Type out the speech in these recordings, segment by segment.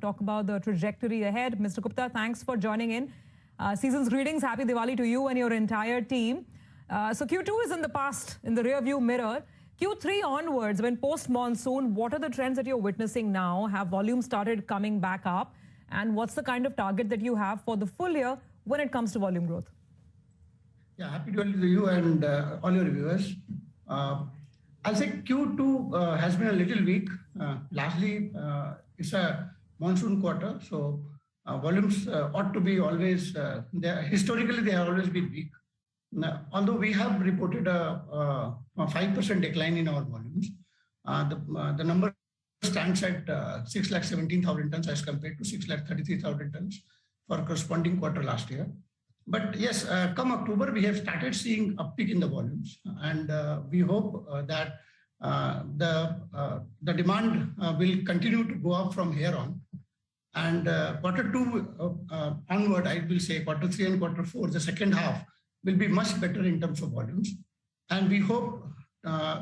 talk about the trajectory ahead. Mr. Gupta, thanks for joining in. Season's greetings. Happy Diwali to you and your entire team. So Q2 is in the past, in the rearview mirror. Q3 onwards, when post-monsoon, what are the trends that you're witnessing now? Have volumes started coming back up? And what's the kind of target that you have for the full year when it comes to volume growth? Yeah, happy Diwali to you and all your viewers. I'll say Q2 has been a little weak. Largely, it's a monsoon quarter, so volumes ought to be always, historically they have always been weak. Now, although we have reported a 5% decline in our volumes, the number stands at 6,17,000 tons as compared to 6,33,000 tons for corresponding quarter last year. But yes, come October, we have started seeing uptick in the volumes, and we hope that the demand will continue to go up from here on. And quarter two onward, I will say quarter three and quarter four, the second half will be much better in terms of volumes. And we hope,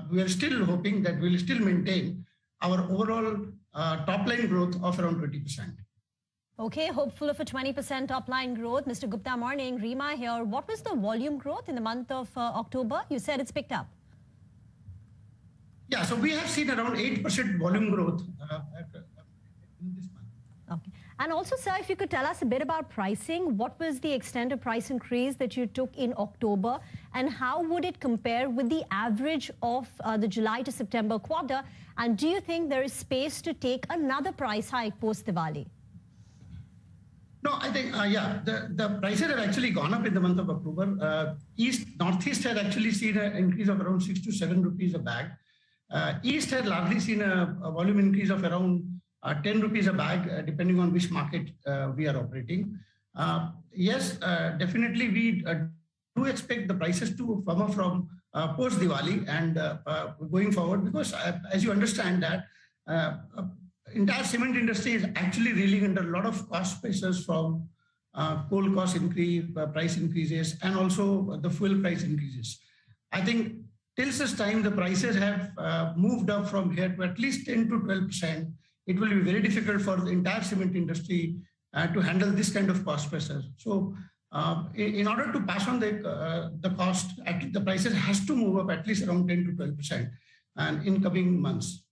we are still hoping that we will still maintain our overall top line growth of around 20%. Okay, hopeful of a 20% top line growth. Mr. Gupta, morning. Rima here. What was the volume growth in the month of October? You said it's picked up. Yeah, so we have seen around 8% volume growth in this month. Okay. And also, sir, if you could tell us a bit about pricing, what was the extent of price increase that you took in October, and how would it compare with the average of the July to September quarter? And do you think there is space to take another price hike post-Diwali? No, I think, yeah, the prices have actually gone up in the month of October. Northeast had actually seen an increase of around 6 to 7 rupees a bag. East had largely seen a volume increase of around 10 rupees a bag, depending on which market we are operating. Yes, definitely we do expect the prices to firm up from post-Diwali and going forward, because as you understand that entire cement industry is actually reeling under a lot of cost pressures from coal cost increase, price increases, and also the fuel price increases. I think till such time the prices have moved up from here to at least 10 to 12%, it will be very difficult for the entire cement industry to handle this kind of cost pressures. So in order to pass on the cost, the prices has to move up at least around 10 to 12% and in coming months.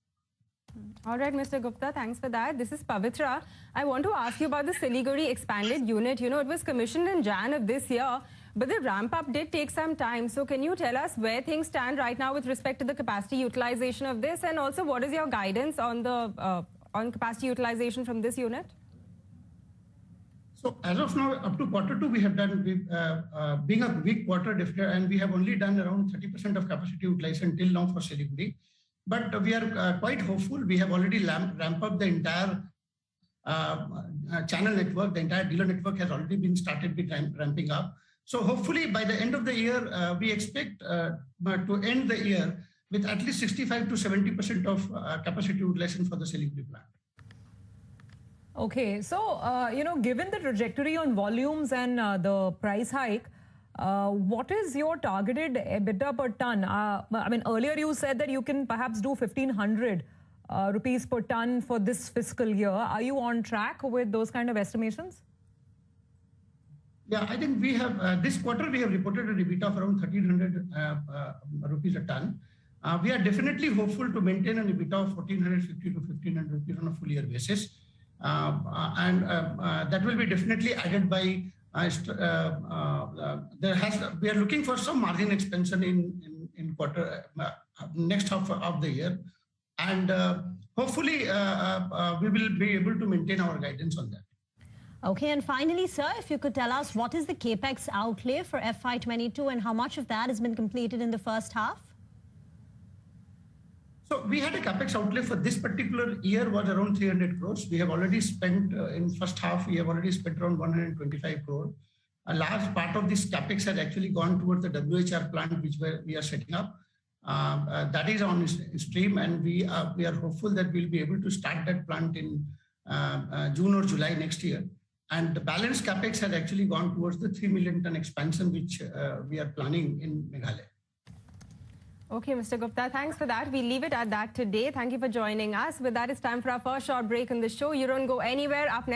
All right, Mr. Gupta, thanks for that. This is Pavitra. I want to ask you about the Siliguri expanded unit. You know, it was commissioned in Jan of this year, but the ramp up did take some time. So can you tell us where things stand right now with respect to the capacity utilization of this, and also what is your guidance on the on capacity utilization from this unit? So as of now, up to quarter two, we have done, being a weak quarter, and we have only done around 30% of capacity utilization till now for Siliguri. But we are quite hopeful. We have already ramped up the entire channel network. The entire dealer network has already been started with ramping up. So hopefully by the end of the year, we expect to end the year with at least 65 to 70% of capacity utilization for the Siliguri plant. Okay, so, you know, given the trajectory on volumes and the price hike, what is your targeted EBITDA per ton? I mean, earlier you said that you can perhaps do 1,500 rupees per ton for this fiscal year. Are you on track with those kind of estimations? Yeah, I think we have, this quarter we have reported an EBITDA of around 1,300 rupees a ton. We are definitely hopeful to maintain an EBITDA of 1,450 to 1,500 rupees on a full year basis. And that will be definitely added by we are looking for some margin expansion in quarter next half of the year, and hopefully we will be able to maintain our guidance on that. Okay, and finally, sir, if you could tell us what is the capex outlay for FY22 and how much of that has been completed in the first half? So we had a capex outlay for this particular year was around 300 crores. We have already spent in first half, we have already spent around 125 crore. A large part of this capex has actually gone towards the WHR plant, which we are setting up. That is on stream, and we are hopeful that we'll be able to start that plant in June or July next year. And the balance capex has actually gone towards the 3 million ton expansion, which we are planning in Meghalaya. Okay, Mr. Gupta, thanks for that. We'll leave it at that today. Thank you for joining us. With that, it's time for our first short break in the show. You don't go anywhere. Up next.